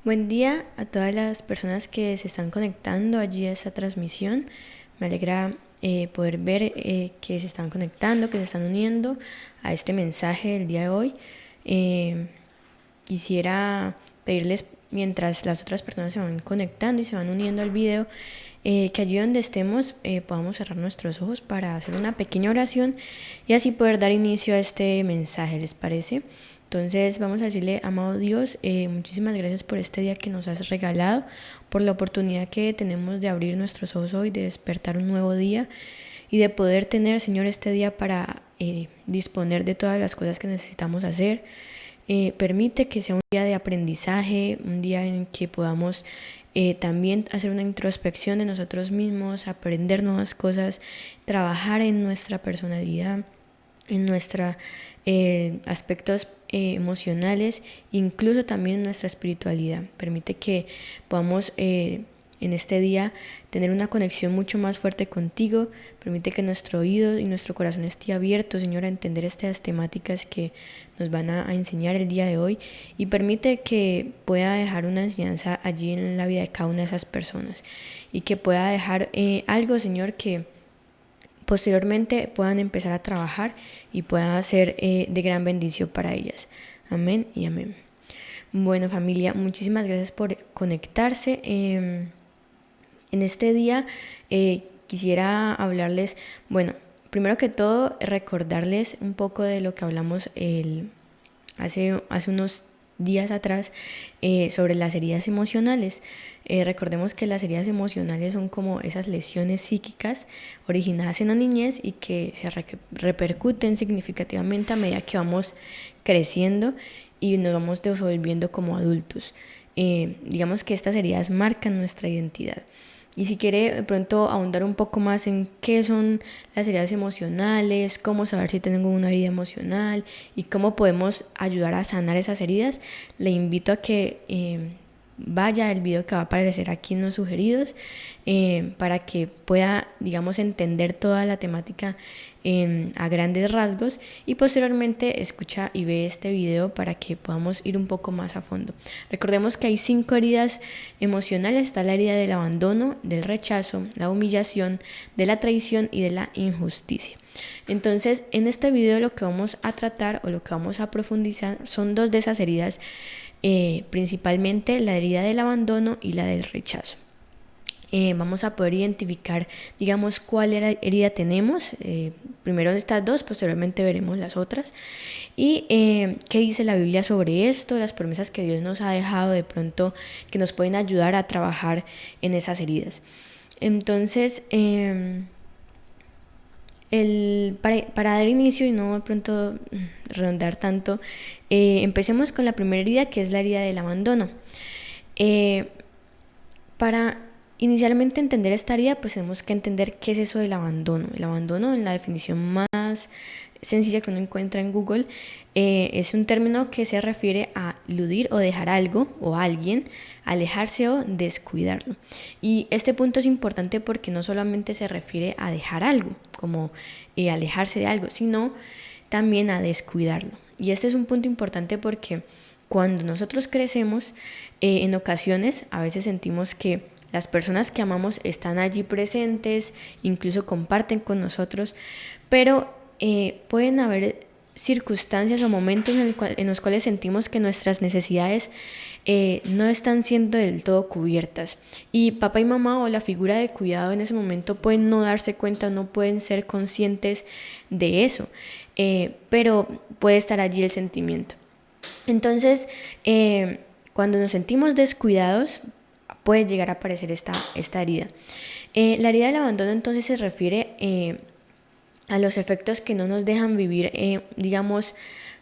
Buen día a todas las personas que se están conectando allí a esta transmisión. Me alegra poder ver que se están conectando, que se están uniendo a este mensaje del día de hoy. Quisiera pedirles, mientras las otras personas se van conectando y se van uniendo al video, que allí donde estemos podamos cerrar nuestros ojos para hacer una pequeña oración y así poder dar inicio a este mensaje, ¿les parece? Entonces vamos a decirle: amado Dios, muchísimas gracias por este día que nos has regalado, por la oportunidad que tenemos de abrir nuestros ojos hoy, de despertar un nuevo día y de poder tener, Señor, este día para disponer de todas las cosas que necesitamos hacer. Permite que sea un día de aprendizaje, un día en que podamos también hacer una introspección de nosotros mismos, aprender nuevas cosas, trabajar en nuestra personalidad, en nuestros aspectos emocionales, incluso también en nuestra espiritualidad. Permite que podamos en este día tener una conexión mucho más fuerte contigo. Permite que nuestro oído y nuestro corazón esté abierto, Señor, a entender estas temáticas que nos van a enseñar el día de hoy, y permite que pueda dejar una enseñanza allí en la vida de cada una de esas personas y que pueda dejar algo, Señor, que posteriormente puedan empezar a trabajar y puedan ser de gran bendición para ellas. Amén y amén. Bueno, familia, muchísimas gracias por conectarse. En este día quisiera hablarles, bueno, primero que todo recordarles un poco de lo que hablamos hace unos días atrás sobre las heridas emocionales. Recordemos que las heridas emocionales son como esas lesiones psíquicas originadas en la niñez y que se repercuten significativamente a medida que vamos creciendo y nos vamos desenvolviendo como adultos. Digamos que estas heridas marcan nuestra identidad. Y si quiere de pronto ahondar un poco más en qué son las heridas emocionales, cómo saber si tengo una herida emocional y cómo podemos ayudar a sanar esas heridas, le invito a que vaya el video que va a aparecer aquí en los sugeridos para que pueda, digamos, entender toda la temática a grandes rasgos, y posteriormente escucha y ve este video para que podamos ir un poco más a fondo. Recordemos que hay 5 heridas emocionales. Está la herida del abandono, del rechazo, la humillación, de la traición y de la injusticia. Entonces, en este video lo que vamos a tratar o lo que vamos a profundizar son 2 de esas heridas, principalmente la herida del abandono y la del rechazo. Vamos a poder identificar, digamos, cuál herida tenemos. Primero estas 2, posteriormente veremos las otras. Y qué dice la Biblia sobre esto, las promesas que Dios nos ha dejado de pronto que nos pueden ayudar a trabajar en esas heridas. Entonces, para dar inicio y no de pronto redondar tanto, empecemos con la primera herida, que es la herida del abandono. Para inicialmente entender esta herida, pues tenemos que entender qué es eso del abandono. El abandono, en la definición más sencilla que uno encuentra en Google, es un término que se refiere a eludir o dejar algo o a alguien, alejarse o descuidarlo. Y este punto es importante porque no solamente se refiere a dejar algo, como alejarse de algo, sino también a descuidarlo. Y este es un punto importante porque cuando nosotros crecemos, en ocasiones a veces sentimos que las personas que amamos están allí presentes, incluso comparten con nosotros, pero pueden haber circunstancias o momentos en los cuales sentimos que nuestras necesidades no están siendo del todo cubiertas, y papá y mamá o la figura de cuidado en ese momento pueden no darse cuenta, no pueden ser conscientes de eso, pero puede estar allí el sentimiento. Entonces, cuando nos sentimos descuidados, puede llegar a aparecer esta herida. La herida del abandono entonces se refiere a los efectos que no nos dejan vivir, digamos,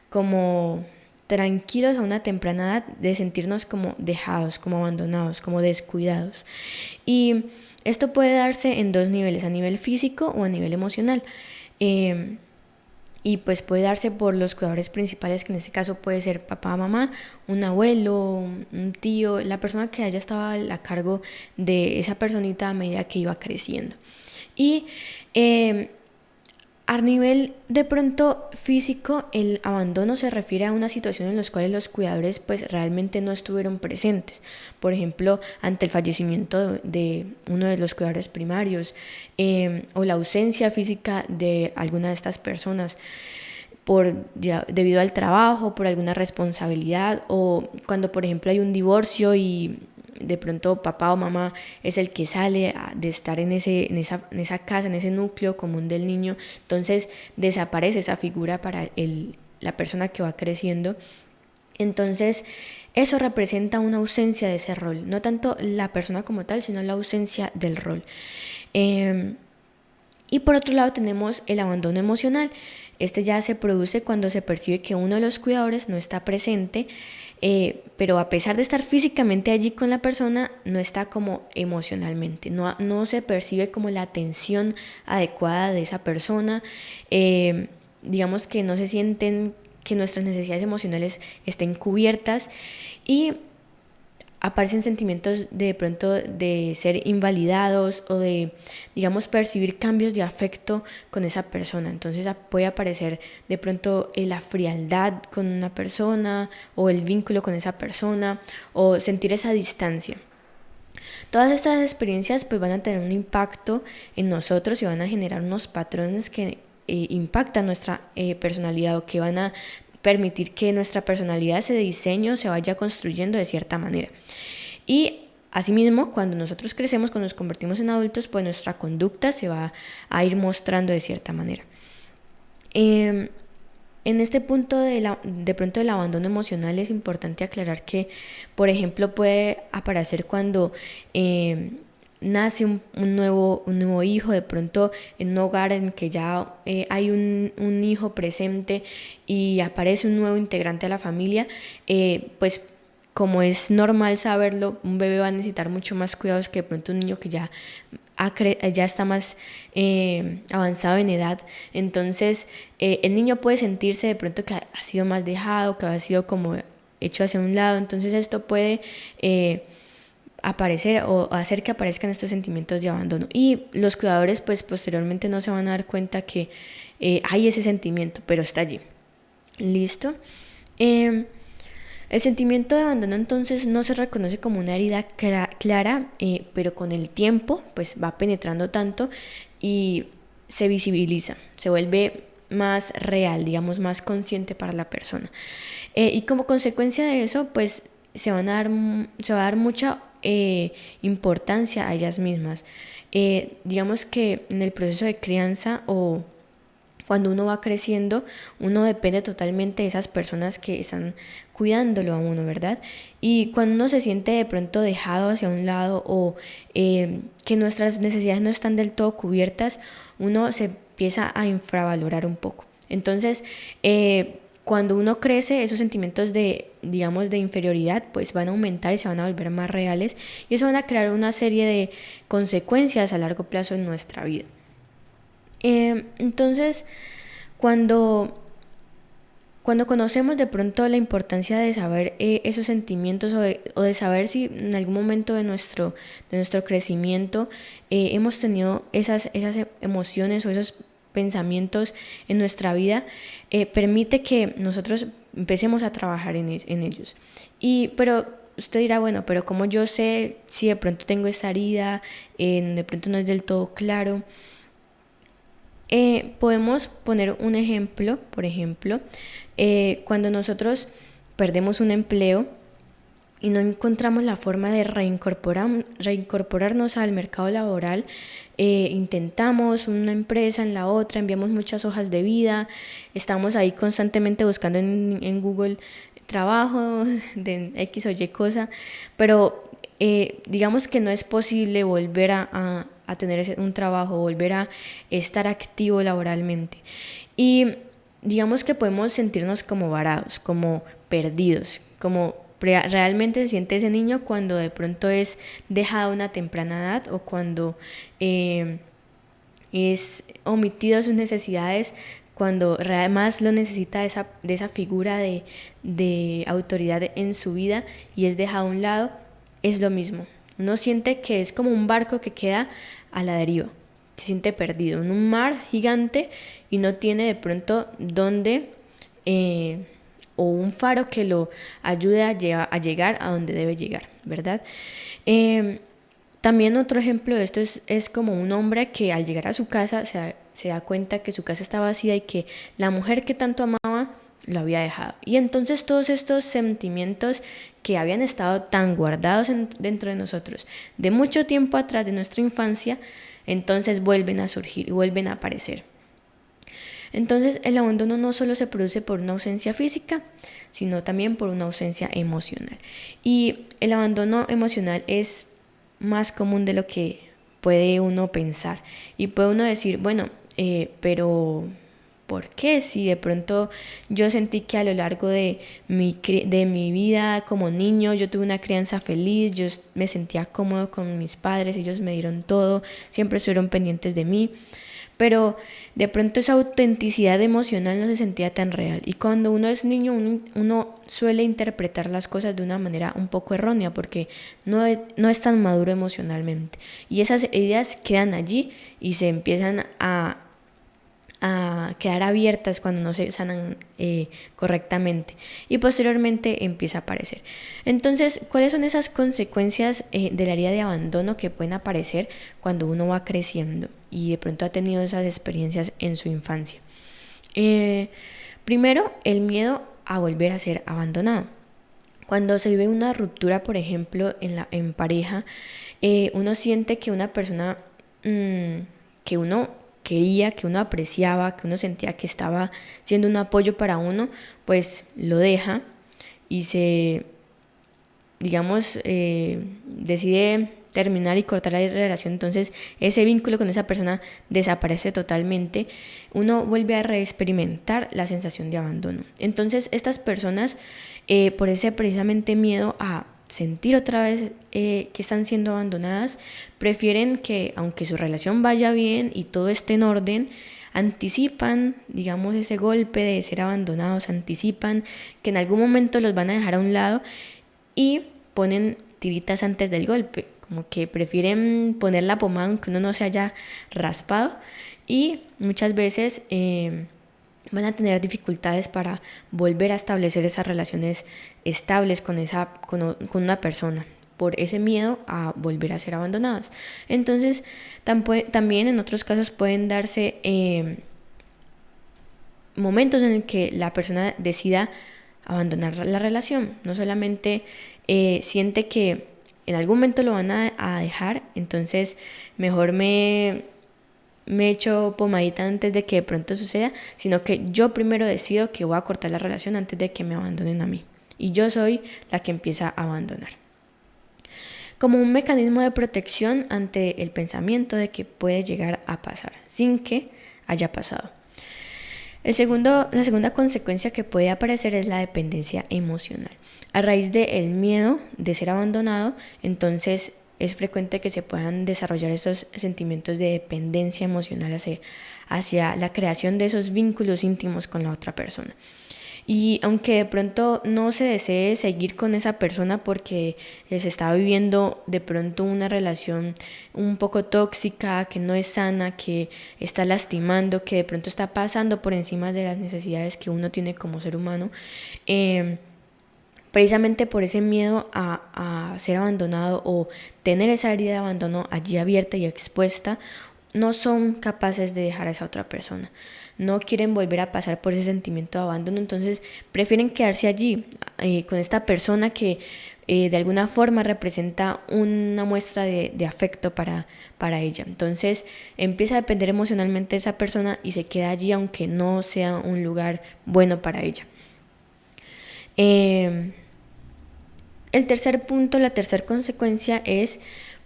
como tranquilos a una temprana edad, de sentirnos como dejados, como abandonados, como descuidados. Y esto puede darse en 2 niveles, a nivel físico o a nivel emocional. Y pues puede darse por los cuidadores principales, que en este caso puede ser papá, mamá, un abuelo, un tío, la persona que haya estado a cargo de esa personita a medida que iba creciendo. Y A nivel de pronto físico, el abandono se refiere a una situación en la cual los cuidadores pues realmente no estuvieron presentes. Por ejemplo, ante el fallecimiento de uno de los cuidadores primarios, o la ausencia física de alguna de estas personas debido al trabajo, por alguna responsabilidad, o cuando por ejemplo hay un divorcio y de pronto papá o mamá es el que sale de estar en esa casa, en ese núcleo común del niño, entonces desaparece esa figura para la persona que va creciendo. Entonces eso representa una ausencia de ese rol, no tanto la persona como tal, sino la ausencia del rol. Y por otro lado tenemos el abandono emocional. Este ya se produce cuando se percibe que uno de los cuidadores no está presente, pero a pesar de estar físicamente allí con la persona, no está como emocionalmente, no se percibe como la atención adecuada de esa persona. Digamos que no se sienten que nuestras necesidades emocionales estén cubiertas y aparecen sentimientos de pronto de ser invalidados o de, digamos, percibir cambios de afecto con esa persona. Entonces puede aparecer de pronto la frialdad con una persona o el vínculo con esa persona o sentir esa distancia. Todas estas experiencias pues van a tener un impacto en nosotros y van a generar unos patrones que impactan nuestra personalidad o que van a permitir que nuestra personalidad, ese diseño, se vaya construyendo de cierta manera. Y asimismo, cuando nosotros crecemos, cuando nos convertimos en adultos, pues nuestra conducta se va a ir mostrando de cierta manera. En este punto de pronto del abandono emocional es importante aclarar que, por ejemplo, puede aparecer cuando nace un nuevo hijo, de pronto en un hogar en que ya hay un hijo presente y aparece un nuevo integrante a la familia, pues como es normal saberlo, un bebé va a necesitar mucho más cuidados que de pronto un niño que ya está más avanzado en edad. Entonces el niño puede sentirse de pronto que ha sido más dejado, que ha sido como hecho hacia un lado. Entonces esto puede aparecer o hacer que aparezcan estos sentimientos de abandono, y los cuidadores pues posteriormente no se van a dar cuenta que hay ese sentimiento, pero está allí. ¿Listo? El sentimiento de abandono entonces no se reconoce como una herida clara, pero con el tiempo pues va penetrando tanto y se visibiliza, se vuelve más real, digamos, más consciente para la persona. Y como consecuencia de eso pues se va a dar mucha importancia a ellas mismas. Digamos que en el proceso de crianza o cuando uno va creciendo, uno depende totalmente de esas personas que están cuidándolo a uno, ¿verdad? Y cuando uno se siente de pronto dejado hacia un lado o que nuestras necesidades no están del todo cubiertas, uno se empieza a infravalorar un poco. Entonces, cuando uno crece, esos sentimientos digamos, de inferioridad, pues van a aumentar y se van a volver más reales, y eso van a crear una serie de consecuencias a largo plazo en nuestra vida. Entonces, cuando conocemos de pronto la importancia de saber esos sentimientos o de saber si en algún momento de nuestro crecimiento hemos tenido esas emociones o esos pensamientos en nuestra vida, permite que nosotros empecemos a trabajar en ellos. Pero usted dirá, bueno, pero ¿cómo yo sé si de pronto tengo esa herida? De pronto no es del todo claro. Podemos poner un ejemplo, por ejemplo, cuando nosotros perdemos un empleo y no encontramos la forma de reincorporarnos al mercado laboral, intentamos una empresa en la otra, enviamos muchas hojas de vida, estamos ahí constantemente buscando en Google trabajo de X o Y cosa, pero digamos que no es posible volver a tener un trabajo, volver a estar activo laboralmente. Y digamos que podemos sentirnos como varados, como perdidos, como realmente se siente ese niño cuando de pronto es dejado a una temprana edad o cuando es omitido sus necesidades, cuando más lo necesita de esa figura de autoridad en su vida y es dejado a un lado. Es lo mismo. Uno siente que es como un barco que queda a la deriva, se siente perdido en un mar gigante y no tiene de pronto dónde o un faro que lo ayude a llegar a donde debe llegar, ¿verdad? También otro ejemplo de esto es como un hombre que al llegar a su casa se da cuenta que su casa está vacía y que la mujer que tanto amaba lo había dejado. Y entonces todos estos sentimientos que habían estado tan guardados dentro de nosotros de mucho tiempo atrás de nuestra infancia, entonces vuelven a surgir y vuelven a aparecer. Entonces el abandono no solo se produce por una ausencia física, sino también por una ausencia emocional. Y el abandono emocional es más común de lo que puede uno pensar. Y puede uno decir, bueno, pero ¿por qué? Si de pronto yo sentí que a lo largo de mi vida como niño yo tuve una crianza feliz, yo me sentía cómodo con mis padres, ellos me dieron todo, siempre estuvieron pendientes de mí, pero de pronto esa autenticidad emocional no se sentía tan real. Y cuando uno es niño, uno suele interpretar las cosas de una manera un poco errónea porque no es tan maduro emocionalmente. Y esas ideas quedan allí y se empiezan a quedar abiertas cuando no se sanan correctamente y posteriormente empieza a aparecer. Entonces, ¿cuáles son esas consecuencias de la herida de abandono que pueden aparecer cuando uno va creciendo y de pronto ha tenido esas experiencias en su infancia? Primero, el miedo a volver a ser abandonado. Cuando se vive una ruptura, por ejemplo, en pareja, uno siente que una persona que uno quería, que uno apreciaba, que uno sentía que estaba siendo un apoyo para uno, pues lo deja y decide terminar y cortar la relación. Entonces ese vínculo con esa persona desaparece totalmente. Uno vuelve a reexperimentar la sensación de abandono. Entonces estas personas, por ese precisamente miedo a sentir otra vez que están siendo abandonadas, prefieren que, aunque su relación vaya bien y todo esté en orden, anticipan, digamos, ese golpe de ser abandonados, anticipan que en algún momento los van a dejar a un lado y ponen tiritas antes del golpe, como que prefieren poner la pomada aunque uno no se haya raspado, y muchas veces van a tener dificultades para volver a establecer esas relaciones estables con una persona por ese miedo a volver a ser abandonadas. Entonces también en otros casos pueden darse momentos en el que la persona decida abandonar la relación. No solamente siente que en algún momento lo van a dejar, entonces mejor me echo pomadita antes de que de pronto suceda, sino que yo primero decido que voy a cortar la relación antes de que me abandonen a mí. Y yo soy la que empieza a abandonar. Como un mecanismo de protección ante el pensamiento de que puede llegar a pasar, sin que haya pasado. La segunda consecuencia que puede aparecer es la dependencia emocional. A raíz del miedo de ser abandonado, entonces es frecuente que se puedan desarrollar estos sentimientos de dependencia emocional hacia la creación de esos vínculos íntimos con la otra persona. Y aunque de pronto no se desee seguir con esa persona porque se está viviendo de pronto una relación un poco tóxica, que no es sana, que está lastimando, que de pronto está pasando por encima de las necesidades que uno tiene como ser humano, precisamente por ese miedo a ser abandonado o tener esa herida de abandono allí abierta y expuesta, no son capaces de dejar a esa otra persona. No quieren volver a pasar por ese sentimiento de abandono, entonces prefieren quedarse allí con esta persona que de alguna forma representa una muestra de afecto para ella. Entonces empieza a depender emocionalmente de esa persona y se queda allí aunque no sea un lugar bueno para ella. El tercer punto, la tercera consecuencia es,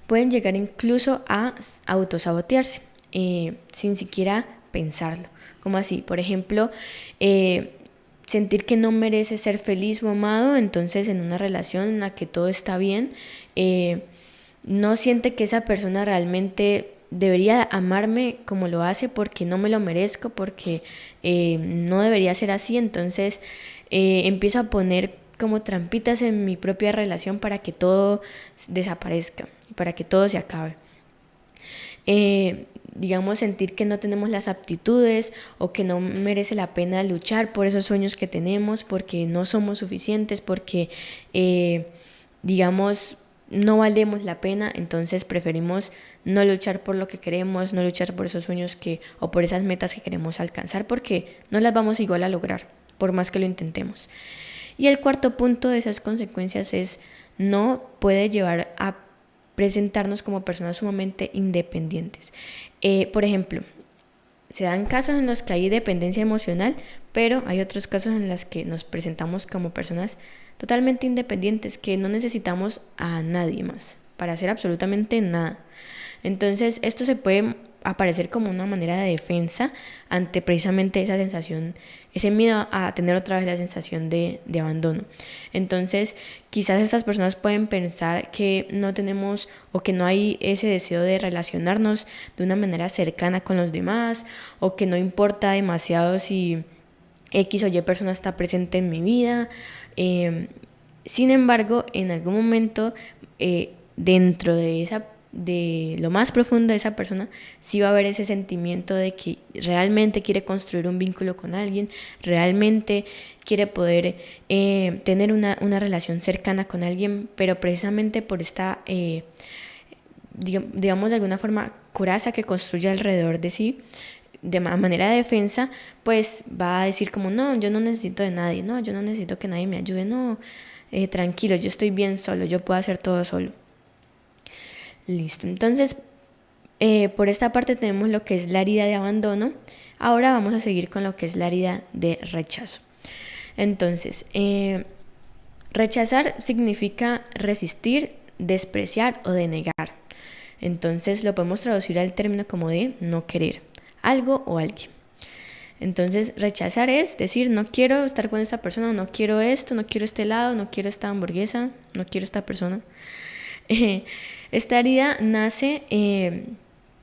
pueden llegar incluso a autosabotearse sin siquiera pensarlo. Como así, por ejemplo, sentir que no merece ser feliz o amado, entonces en una relación en la que todo está bien, no siente que esa persona realmente debería amarme como lo hace porque no me lo merezco, porque no debería ser así, entonces empiezo a poner como trampitas en mi propia relación para que todo desaparezca, para que todo se acabe. digamos, sentir que no tenemos las aptitudes o que no merece la pena luchar por esos sueños que tenemos, porque no somos suficientes, porque, digamos, no valemos la pena. Entonces preferimos no luchar por lo que queremos, no luchar por esos sueños o por esas metas que queremos alcanzar, porque no las vamos igual a lograr, por más que lo intentemos. Y el cuarto punto de esas consecuencias es: no puede llevar a presentarnos como personas sumamente independientes. Por ejemplo, se dan casos en los que hay dependencia emocional, pero hay otros casos en los que nos presentamos como personas totalmente independientes, que no necesitamos a nadie más para hacer absolutamente nada. Entonces, esto se puede aparecer como una manera de defensa ante precisamente esa sensación, ese miedo a tener otra vez la sensación de abandono. Entonces, quizás estas personas pueden pensar que no tenemos o que no hay ese deseo de relacionarnos de una manera cercana con los demás, o que no importa demasiado si X o Y persona está presente en mi vida. Sin embargo, en algún momento, dentro de lo más profundo de esa persona, sí va a haber ese sentimiento de que realmente quiere construir un vínculo con alguien, realmente quiere poder tener una relación cercana con alguien, pero precisamente por esta, digamos de alguna forma, coraza que construye alrededor de sí, de manera de defensa, pues va a decir como: no, yo no necesito de nadie, no, yo no necesito que nadie me ayude, no, tranquilo, yo estoy bien solo, yo puedo hacer todo solo. Listo, entonces por esta parte tenemos lo que es la herida de abandono. Ahora vamos a seguir con lo que es la herida de rechazo. Entonces, rechazar significa resistir, despreciar o denegar. Entonces lo podemos traducir al término como de no querer algo o alguien. Entonces, rechazar es decir: no quiero estar con esta persona, no quiero esto, no quiero este helado, no quiero esta hamburguesa, no quiero esta persona. Esta herida nace,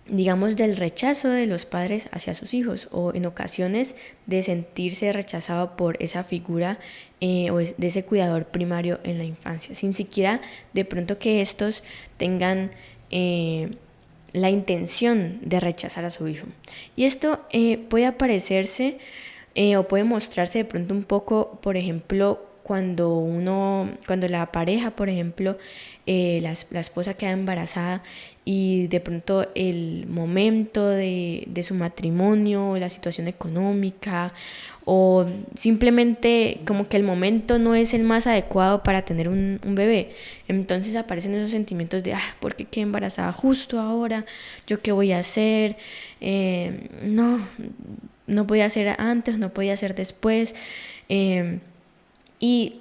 digamos, del rechazo de los padres hacia sus hijos, o en ocasiones de sentirse rechazado por esa figura o de ese cuidador primario en la infancia, sin siquiera de pronto que estos tengan la intención de rechazar a su hijo. Y esto puede aparecerse o puede mostrarse de pronto un poco, por ejemplo, cuando la pareja, por ejemplo, la esposa queda embarazada y de pronto el momento de su matrimonio, la situación económica, o simplemente como que el momento no es el más adecuado para tener un bebé. Entonces aparecen esos sentimientos de: ¿por qué quedé embarazada justo ahora? ¿Yo qué voy a hacer? No podía hacer antes, no podía hacer después. Y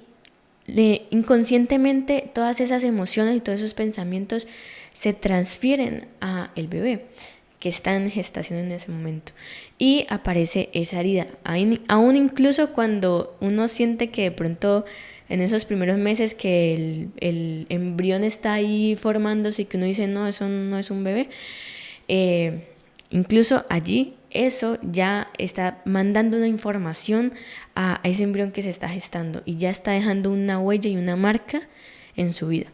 inconscientemente todas esas emociones y todos esos pensamientos se transfieren a el bebé que está en gestación en ese momento, y aparece esa herida. Aún incluso cuando uno siente que de pronto en esos primeros meses que el embrión está ahí formándose y que uno dice: no, eso no es un bebé, incluso allí eso ya está mandando una información a ese embrión que se está gestando y ya está dejando una huella y una marca en su vida.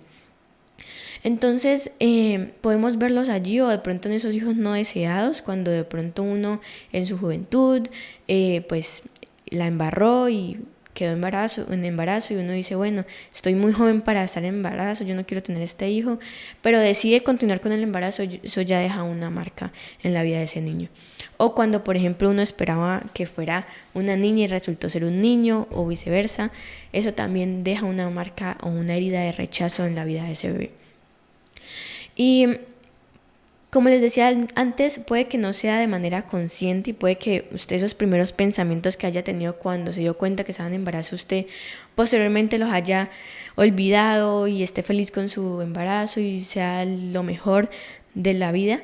Entonces podemos verlos allí, o de pronto en esos hijos no deseados, cuando de pronto uno en su juventud pues la embarró y quedó en embarazo, y uno dice: bueno, estoy muy joven para estar en embarazo, yo no quiero tener este hijo, pero decide continuar con el embarazo. Eso ya deja una marca en la vida de ese niño. O cuando, por ejemplo, uno esperaba que fuera una niña y resultó ser un niño, o viceversa, eso también deja una marca o una herida de rechazo en la vida de ese bebé. Y como les decía antes, puede que no sea de manera consciente, y puede que usted esos primeros pensamientos que haya tenido cuando se dio cuenta que estaba en embarazo, usted posteriormente los haya olvidado y esté feliz con su embarazo y sea lo mejor de la vida,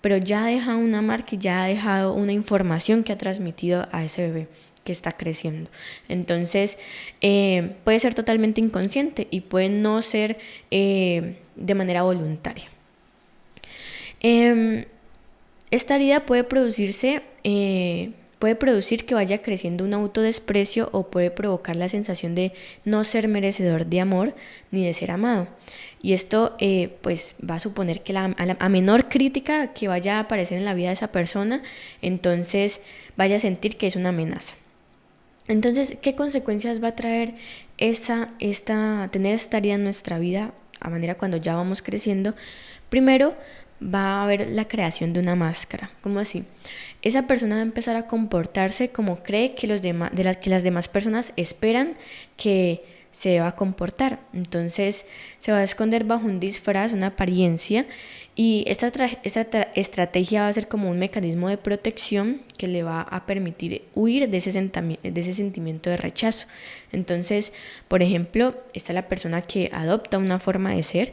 pero ya deja una marca y ya ha dejado una información que ha transmitido a ese bebé que está creciendo. Entonces puede ser totalmente inconsciente y puede no ser de manera voluntaria. Esta herida puede producirse puede producir que vaya creciendo un autodesprecio o puede provocar la sensación de no ser merecedor de amor ni de ser amado. Y esto pues va a suponer que a menor crítica que vaya a aparecer en la vida de esa persona, entonces vaya a sentir que es una amenaza. Entonces, ¿qué consecuencias va a traer tener esta herida en nuestra vida a manera cuando ya vamos creciendo? Primero, va a haber la creación de una máscara. ¿Cómo así? Esa persona va a empezar a comportarse como cree que las demás personas esperan que se va a comportar. Entonces se va a esconder bajo un disfraz, una apariencia, y esta estrategia va a ser como un mecanismo de protección que le va a permitir huir de ese sentimiento de rechazo. Entonces, por ejemplo, está la persona que adopta una forma de ser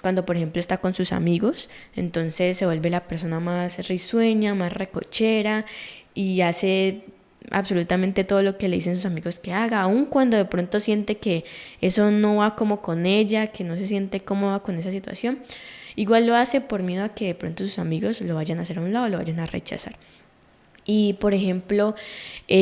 cuando, por ejemplo, está con sus amigos. Entonces se vuelve la persona más risueña, más recochera y hace absolutamente todo lo que le dicen sus amigos que haga, aun cuando de pronto siente que eso no va como con ella, que no se siente cómoda con esa situación. Igual lo hace por miedo a que de pronto sus amigos lo vayan a hacer a un lado, lo vayan a rechazar. Y por ejemplo,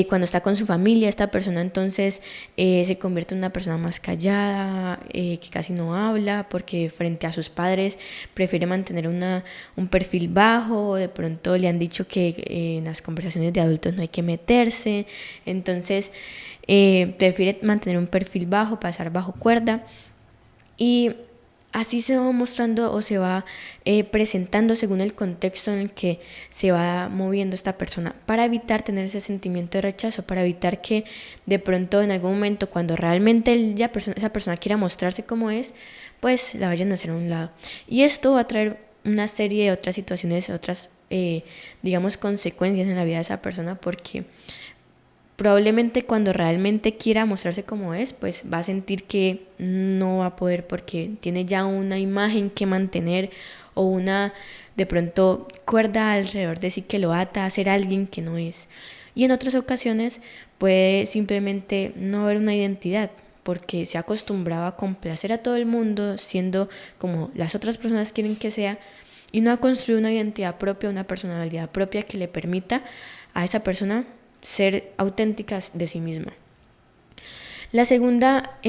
cuando está con su familia, esta persona entonces se convierte en una persona más callada, que casi no habla, porque frente a sus padres prefiere mantener un perfil bajo. De pronto le han dicho que en las conversaciones de adultos no hay que meterse, entonces prefiere mantener un perfil bajo, pasar bajo cuerda. Y así se va mostrando o se va presentando según el contexto en el que se va moviendo esta persona, para evitar tener ese sentimiento de rechazo, para evitar que de pronto en algún momento, cuando realmente esa persona quiera mostrarse como es, pues la vayan a hacer a un lado. Y esto va a traer una serie de otras situaciones, otras digamos consecuencias en la vida de esa persona, porque probablemente cuando realmente quiera mostrarse como es, pues va a sentir que no va a poder porque tiene ya una imagen que mantener o una de pronto cuerda alrededor de sí que lo ata a ser alguien que no es. Y en otras ocasiones puede simplemente no haber una identidad porque se ha acostumbrado a complacer a todo el mundo siendo como las otras personas quieren que sea, y no ha construido una identidad propia, una personalidad propia que le permita a esa persona ser auténticas de sí misma. La segunda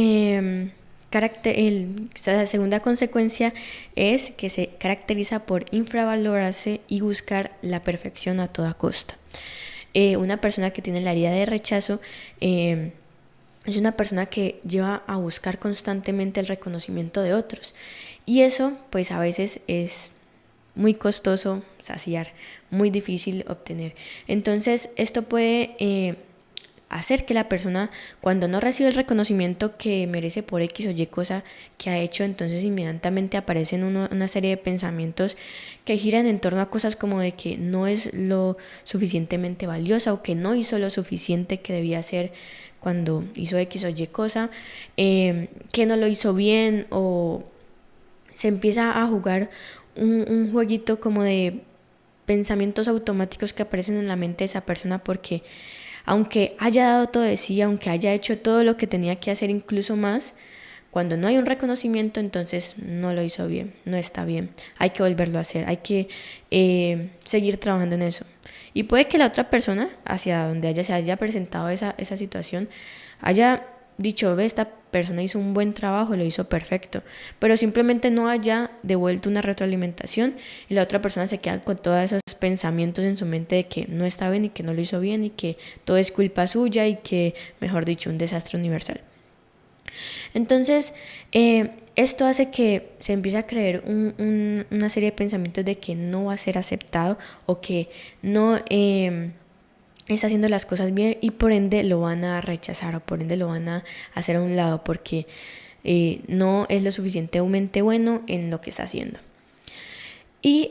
consecuencia es que se caracteriza por infravalorarse y buscar la perfección a toda costa. Una persona que tiene la herida de rechazo es una persona que lleva a buscar constantemente el reconocimiento de otros, y eso pues a veces es muy costoso saciar, muy difícil obtener. Entonces esto puede hacer que la persona, cuando no recibe el reconocimiento que merece por X o Y cosa que ha hecho, entonces inmediatamente aparecen una serie de pensamientos que giran en torno a cosas como de que no es lo suficientemente valiosa o que no hizo lo suficiente que debía hacer cuando hizo X o Y cosa, que no lo hizo bien, o se empieza a jugar un jueguito como de pensamientos automáticos que aparecen en la mente de esa persona, porque aunque haya dado todo de sí, aunque haya hecho todo lo que tenía que hacer, incluso más, cuando no hay un reconocimiento, entonces no lo hizo bien, no está bien, hay que volverlo a hacer, hay que seguir trabajando en eso. Y puede que la otra persona, hacia donde se haya presentado esa situación, haya dicho, ve, esta persona hizo un buen trabajo, lo hizo perfecto, pero simplemente no haya devuelto una retroalimentación, y la otra persona se queda con todos esos pensamientos en su mente de que no está bien y que no lo hizo bien y que todo es culpa suya y que, mejor dicho, un desastre universal. Entonces, esto hace que se empiece a creer una serie de pensamientos de que no va a ser aceptado o que no está haciendo las cosas bien, y por ende lo van a rechazar o por ende lo van a hacer a un lado porque no es lo suficientemente bueno en lo que está haciendo. Y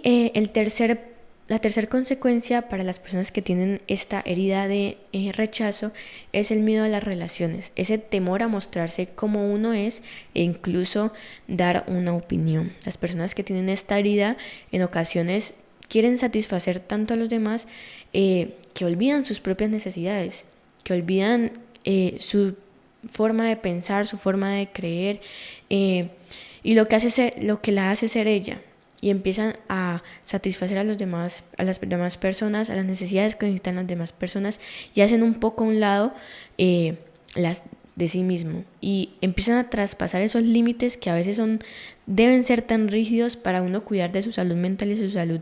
la tercera consecuencia para las personas que tienen esta herida de rechazo es el miedo a las relaciones, ese temor a mostrarse como uno es e incluso dar una opinión. Las personas que tienen esta herida en ocasiones quieren satisfacer tanto a los demás que olvidan sus propias necesidades, que olvidan su forma de pensar, su forma de creer, y lo que la hace ser ella. y empiezan a satisfacer a las demás personas, a las necesidades que necesitan las demás personas, y hacen un poco a un lado las de sí mismo, y empiezan a traspasar esos límites que a veces deben ser tan rígidos para uno cuidar de su salud mental y su salud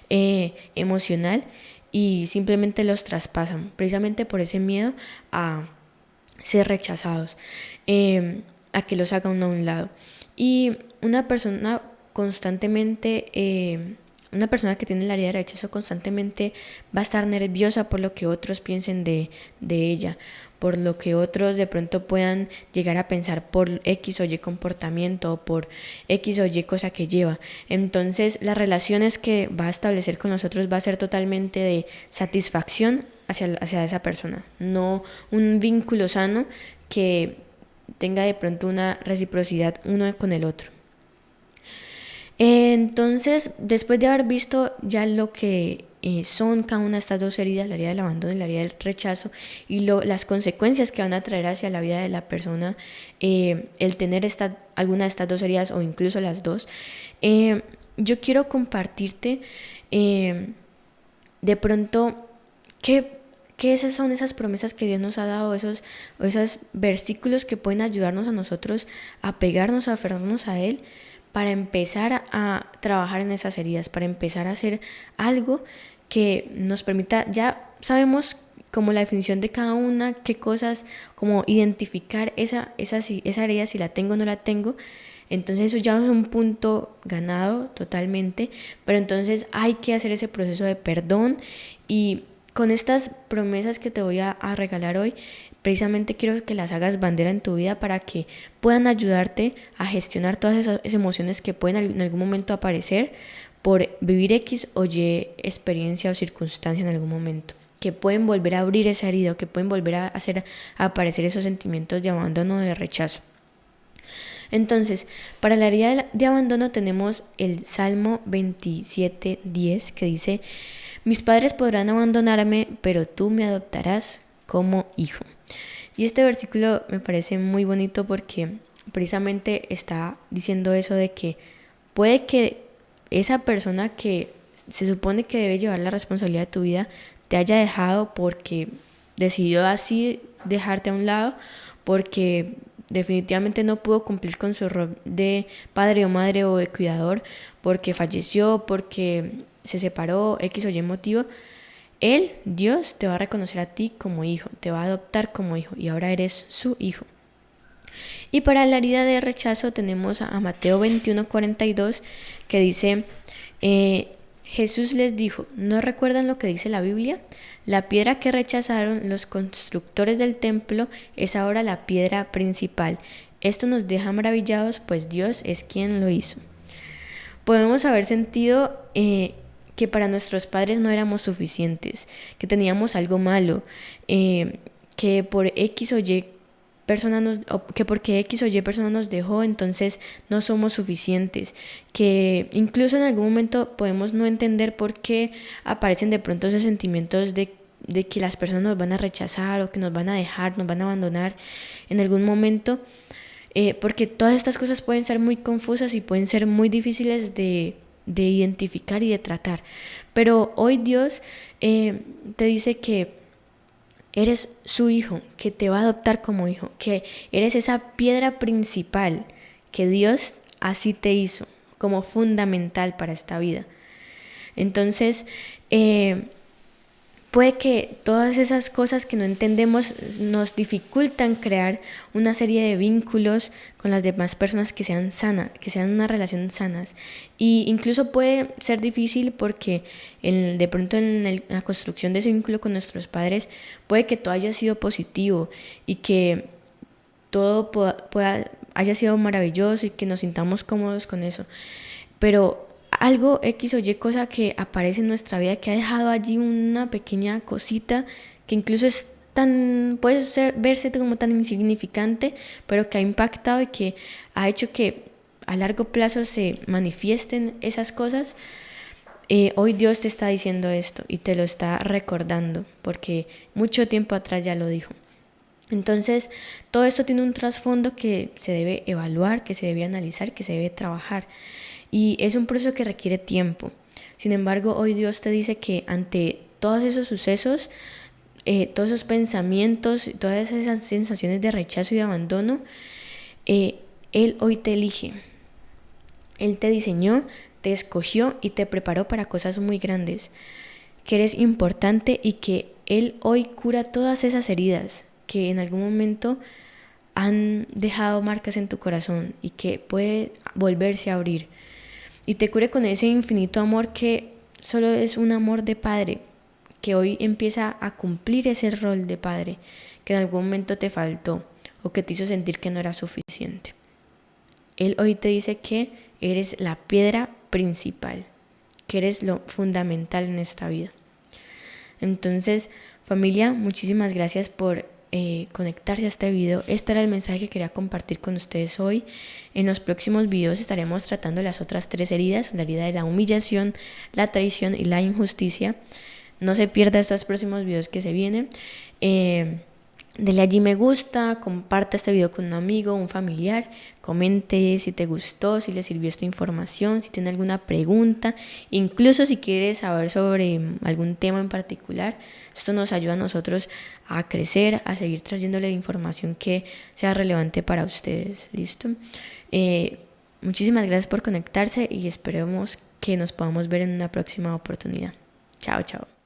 emocional, y simplemente los traspasan precisamente por ese miedo a ser rechazados, a que los haga uno a un lado. Y una persona una persona que tiene la herida de rechazo constantemente va a estar nerviosa por lo que otros piensen de ella, por lo que otros de pronto puedan llegar a pensar por X o Y comportamiento o por X o Y cosa que lleva. Entonces las relaciones que va a establecer con los otros va a ser totalmente de satisfacción hacia esa persona, no un vínculo sano que tenga de pronto una reciprocidad uno con el otro. Entonces, después de haber visto ya lo que son cada una de estas dos heridas, la herida del abandono y la herida del rechazo, y las consecuencias que van a traer hacia la vida de la persona, el tener alguna de estas dos heridas o incluso las dos, yo quiero compartirte de pronto que esas son esas promesas que Dios nos ha dado, esos versículos que pueden ayudarnos a nosotros a pegarnos, a aferrarnos a Él, para empezar a trabajar en esas heridas, para empezar a hacer algo que nos permita, ya sabemos como la definición de cada una, qué cosas, como identificar esa herida, si la tengo o no la tengo. Entonces eso ya es un punto ganado totalmente, pero entonces hay que hacer ese proceso de perdón, y con estas promesas que te voy a regalar hoy, precisamente quiero que las hagas bandera en tu vida para que puedan ayudarte a gestionar todas esas emociones que pueden en algún momento aparecer por vivir X o Y experiencia o circunstancia en algún momento, que pueden volver a abrir esa herida o que pueden volver a hacer aparecer esos sentimientos de abandono o de rechazo. Entonces, para la herida de abandono tenemos el Salmo 27:10, que dice: mis padres podrán abandonarme, pero tú me adoptarás como hijo. Y este versículo me parece muy bonito porque precisamente está diciendo eso de que puede que esa persona que se supone que debe llevar la responsabilidad de tu vida te haya dejado porque decidió así dejarte a un lado, porque definitivamente no pudo cumplir con su rol de padre o madre o de cuidador, porque falleció, porque se separó, X o Y motivo. Él, Dios, te va a reconocer a ti como hijo, te va a adoptar como hijo, y ahora eres su hijo. Y para la herida de rechazo tenemos a Mateo 21:42, que dice: Jesús les dijo, ¿no recuerdan lo que dice la Biblia? La piedra que rechazaron los constructores del templo es ahora la piedra principal. Esto nos deja maravillados, pues Dios es quien lo hizo. Podemos haber sentido que para nuestros padres no éramos suficientes, que teníamos algo malo, que por X o Y porque X o Y persona nos dejó, entonces no somos suficientes, que incluso en algún momento podemos no entender por qué aparecen de pronto esos sentimientos de que las personas nos van a rechazar o que nos van a dejar, nos van a abandonar en algún momento, porque todas estas cosas pueden ser muy confusas y pueden ser muy difíciles de identificar y de tratar. Pero hoy Dios te dice que eres su hijo, que te va a adoptar como hijo, que eres esa piedra principal que Dios así te hizo, como fundamental para esta vida. Entonces, puede que todas esas cosas que no entendemos nos dificultan crear una serie de vínculos con las demás personas que sean sanas, que sean una relación sanas. Y incluso puede ser difícil porque de pronto en la construcción de ese vínculo con nuestros padres puede que todo haya sido positivo y que todo haya sido maravilloso y que nos sintamos cómodos con eso. Pero algo X o Y cosa que aparece en nuestra vida, que ha dejado allí una pequeña cosita que incluso puede verse como tan insignificante, pero que ha impactado y que ha hecho que a largo plazo se manifiesten esas cosas. Hoy Dios te está diciendo esto y te lo está recordando, porque mucho tiempo atrás ya lo dijo. Entonces, todo esto tiene un trasfondo que se debe evaluar, que se debe analizar, que se debe trabajar. Y es un proceso que requiere tiempo. Sin embargo, hoy Dios te dice que ante todos esos sucesos, todos esos pensamientos, todas esas sensaciones de rechazo y de abandono, Él hoy te elige. Él te diseñó, te escogió y te preparó para cosas muy grandes. Que eres importante y que Él hoy cura todas esas heridas que en algún momento han dejado marcas en tu corazón y que puede volverse a abrir. Y te cure con ese infinito amor que solo es un amor de padre, que hoy empieza a cumplir ese rol de padre que en algún momento te faltó o que te hizo sentir que no era suficiente. Él hoy te dice que eres la piedra principal, que eres lo fundamental en esta vida. Entonces, familia, muchísimas gracias por conectarse a este video. Este era el mensaje que quería compartir con ustedes hoy. En los próximos videos estaremos tratando las otras 3 heridas, la herida de la humillación, la traición y la injusticia. No se pierda estos próximos videos que se vienen. Dele allí me gusta, comparte este video con un amigo, un familiar, comente si te gustó, si le sirvió esta información, si tiene alguna pregunta, incluso si quieres saber sobre algún tema en particular. Esto nos ayuda a nosotros a crecer, a seguir trayéndole información que sea relevante para ustedes. ¿Listo? Muchísimas gracias por conectarse y esperemos que nos podamos ver en una próxima oportunidad. Chao, chao.